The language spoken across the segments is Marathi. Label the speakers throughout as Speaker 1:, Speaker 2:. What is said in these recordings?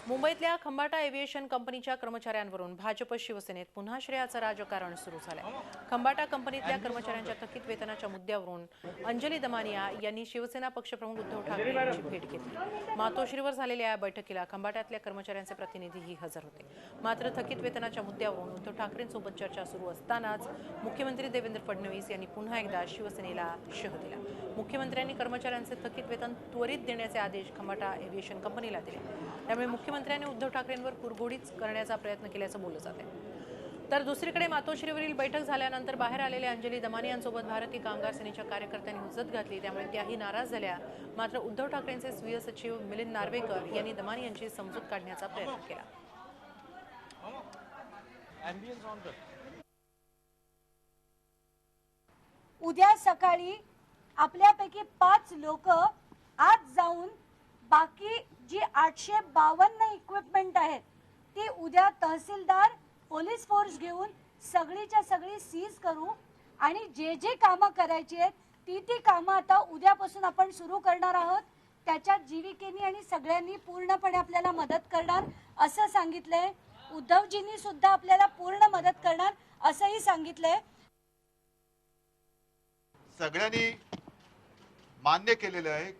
Speaker 1: मुंबईतल्या खंबाटा एव्हिएशन कंपनीच्या कर्मचाऱ्यांवरून भाजप शिवसेनेत पुन्हा श्रेयाचं राजकारण सुरू झालंय। खंबाटा कंपनीतल्या कर्मचाऱ्यांच्या थकीत वेतनाच्या मुद्द्यावरून अंजली दमानिया यांनी शिवसेना पक्षप्रमुख उद्धव ठाकरे यांची भेट घेतली। मातोश्रीवर झालेल्या या बैठकीला खंबाट्यातल्या कर्मचाऱ्यांचे प्रतिनिधीही हजर होते। मात्र थकीत वेतनाच्या मुद्द्यावरून उद्धव ठाकरेंसोबत चर्चा सुरू असतानाच मुख्यमंत्री देवेंद्र फडणवीस यांनी पुन्हा एकदा शिवसेनेला शह दिला। मुख्यमंत्र्यांनी कर्मचाऱ्यांचे थकीत वेतन त्वरित देण्याचे आदेश खंबाटा एव्हिएशन कंपनीला दिले। त्यामुळे मुख्यमंत्र्यांनी उद्धव ठाकरेंवर कुरघोडीच करण्याचा प्रयत्न केल्याचं बोललं जाते। तर दुसरीकडे मातोश्रीवरील बैठक झाल्यानंतर बाहेर आलेल्या अंजली दमानियांसोबत भारतीय कामगार सेनेच्या कार्यकर्त्यांनी हुज्जत घातली, त्यामुळे त्याही नाराज झाल्या। मात्र उद्धव ठाकरेंचे स्वीय सचिव मिलिंद नार्वेकर यांनी दमानियांची समजूत काढण्याचा प्रयत्न केला।
Speaker 2: उद्या सकाळी आपल्यापैकी 5 लोक आज जाऊन बाकी जी 852 इक्विपमेंट आहेत ती उद्या तहसीलदार पोलीस फोर्स घेऊन सगळीच्या सगळी सीज करू आणि जे जे कामं करायची आहेत ती कामं आता उद्यापासून आपण सुरू करणार आहोत। त्याच्यात जीविकेनी आणि सगळ्यांनी पूर्णपणे आपल्याला मदत करणार असं सांगितलंय। उद्धवजींनी सुद्धा आपल्याला पूर्ण मदत करणार असंही सांगितलंय।
Speaker 3: सगळ्यांनी मान्य केलेलं आहे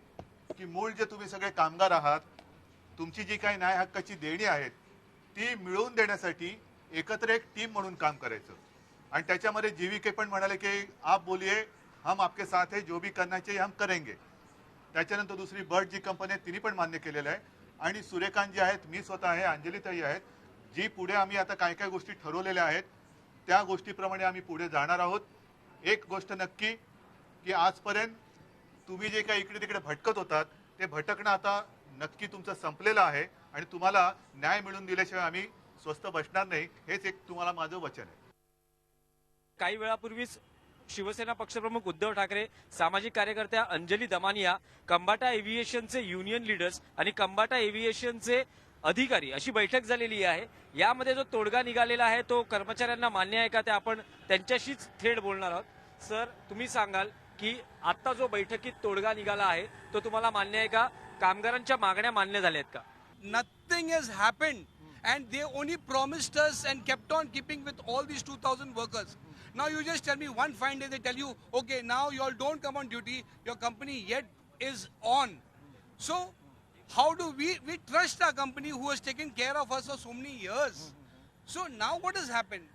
Speaker 3: की मूळ जे तुम्ही सगळे कामगार आहात, तुमची जी काही न्याय हक्काची देणी आहेत ती मिळवून देण्यासाठी एकत्र एक टीम म्हणून काम करायचं। आणि त्याच्यामध्ये जीविके पण म्हणाले की आप बोलिए हम आपके साथ है, जो भी करना चाहिए हम करेंगे। त्याच्यानंतर दुसरी बर्ड जी कंपनी आहे तिने पण मान्य केलेलं आहे। आणि सूर्यकांत जी आहेत, मी स्वतः आहे, अंजलीताई आहेत, जी पुढे आम्ही आता काय काय गोष्टी ठरवलेल्या आहेत त्या गोष्टीप्रमाणे आम्ही पुढे जाणार आहोत। एक गोष्ट नक्की की आजपर्यंत तुम्ही जे काही इकडे तिकडे भटकत होतात ते भटकणं आता नक्की तुमचं संपलेलं आहे आणि तुम्हाला न्याय मिळवून दिल्याशिवाय आम्ही स्वस्थ बसणार नाही, हेच एक तुम्हाला माझं वचन आहे।
Speaker 4: काही वेळापूर्वीच शिवसेना पक्षप्रमुख उद्धव ठाकरे, सामाजिक कार्यकर्त्या अंजली दमानिया, खंबाटा एव्हिएशनचे युनियन लीडर्स आणि खंबाटा एव्हिएशनचे अधिकारी अशी बैठक झालेली आहे। यामध्ये जो तोडगा निघालेला आहे तो कर्मचाऱ्यांना मान्य आहे का ते आपण त्यांच्याशीच थेट बोलणार आहोत। सर, तुम्ही सांगाल की आता जो बैठकीत तोडगा निघाला आहे तो तुम्हाला मान्य आहे का? कामगारांच्या मागण्या मान्य झाल्या आहेत का?
Speaker 5: Nothing has happened and they only promised us and kept on keeping with all these 2000 workers. Now you just tell me one fine day they tell you, okay, now you all don't come on duty, your company yet is on. So how do we trust our company who has taken care of us for so many years? So now what has happened?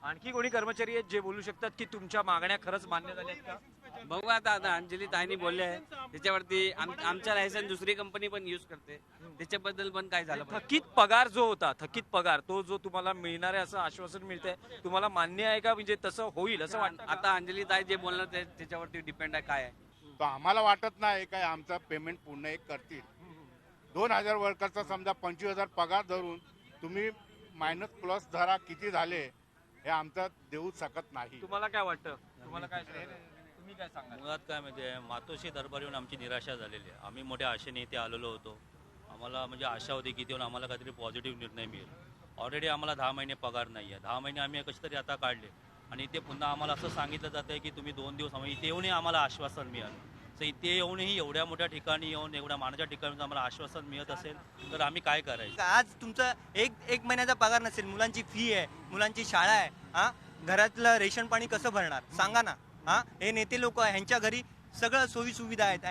Speaker 4: आणखी कोणी कर्मचारी आहेत जे बोलू शकतात की तुमच्या मागण्या खरंच मान्य झाल्या आहेत का?
Speaker 6: बघू आता अंजली ताईंनी बोलले आहे त्याच्यावरती आमचा लायसन दुसरी कंपनी पण यूज करते, त्याच्याबद्दल पण काय झालं?
Speaker 4: थकीत पगार जो होता, थकीत पगार तो जो तुम्हाला मिळणार आहे असं आश्वासन मिळतंय, तुम्हाला मान्य आहे का? म्हणजे तसं होईल असं वाटतं?
Speaker 6: आता अंजली ताई जे बोलणार त्याच्यावरती डिपेंड आहे काय आहे।
Speaker 7: तो आम्हाला वाटत नाही काय आमचा पेमेंट पूर्ण एक करतील। 2000 वर्करचा समजा 25000 पगार धरून तुम्ही मायनस प्लस धरा किती झाले हे आमचा देऊ शकत नाही।
Speaker 4: तुम्हाला काय वाटतं? तुम्हाला काय तुम्ही काय सांगा?
Speaker 8: मुळात काय म्हणजे मातोश्री दरबार येऊन आमची निराशा झालेली आहे। आम्ही मोठ्या आशेने इथे आलेलो होतो। आम्हाला म्हणजे आशा होती की इथे आम्हाला काहीतरी पॉझिटिव्ह निर्णय मिळेल। ऑलरेडी आम्हाला 10 महिने पगार नाही आहे। 10 महिने आम्ही कसे तरी आता काढले आणि इथे पुन्हा आम्हाला असं सांगितलं जातं आहे की तुम्ही 2 दिवस इथे येऊनही आम्हाला आश्वासन मिळालं। तर इथे येऊनही एवढ्या मोठ्या ठिकाणी येऊन एवढ्या मानाच्या ठिकाणी आम्हाला आश्वासन मिळत असेल तर आम्ही काय करायचं?
Speaker 9: आज तुमचा एक महिन्याचा पगार नसेल, मुलांची फी आहे, मुलांची शाळा आहे, हा घरातलं रेशन पाणी कसं भरणार सांगा ना? हा हे नेते लोक ह्यांच्या घरी सगळं सोयी सुविधा आहेत,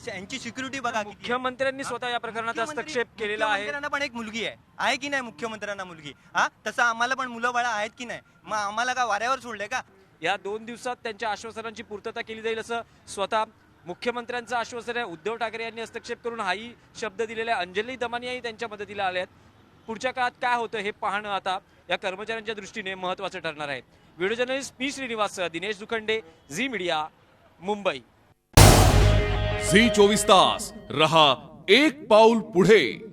Speaker 9: यांची सिक्युरिटी बघा।
Speaker 4: मुख्यमंत्र्यांनी स्वतः या प्रकरणात हस्तक्षेप केलेला आहे।
Speaker 9: मुख्यमंत्र्यांना पण एक मुलगी आहे की नाही? मुख्यमंत्र्यांना मुलगी, हा तसं आम्हाला पण मुलं बाळा आहेत की नाही? मग आम्हाला का वाऱ्यावर सोडले का?
Speaker 4: या 2 दिवसात त्यांच्या आश्वासनांची पूर्तता केली जाईल असं स्वतः मुख्यमंत्र्यांचं आश्वासन आहे। उद्धव ठाकरे यांनी हस्तक्षेप करून हाही शब्द दिलेला आहे। अंजली दमानियाही त्यांच्या मदतीला आल्या आहेत। पुढच्या काळात काय होतं हे पाहणं आता या कर्मचाऱ्यांच्या दृष्टीने महत्त्वाचं ठरणार आहे। Video journalist P Srinivas, Dinesh Dukhande, Zee media, Mumbai.
Speaker 10: Zee 24 तास रहा एक पाऊल पुढे।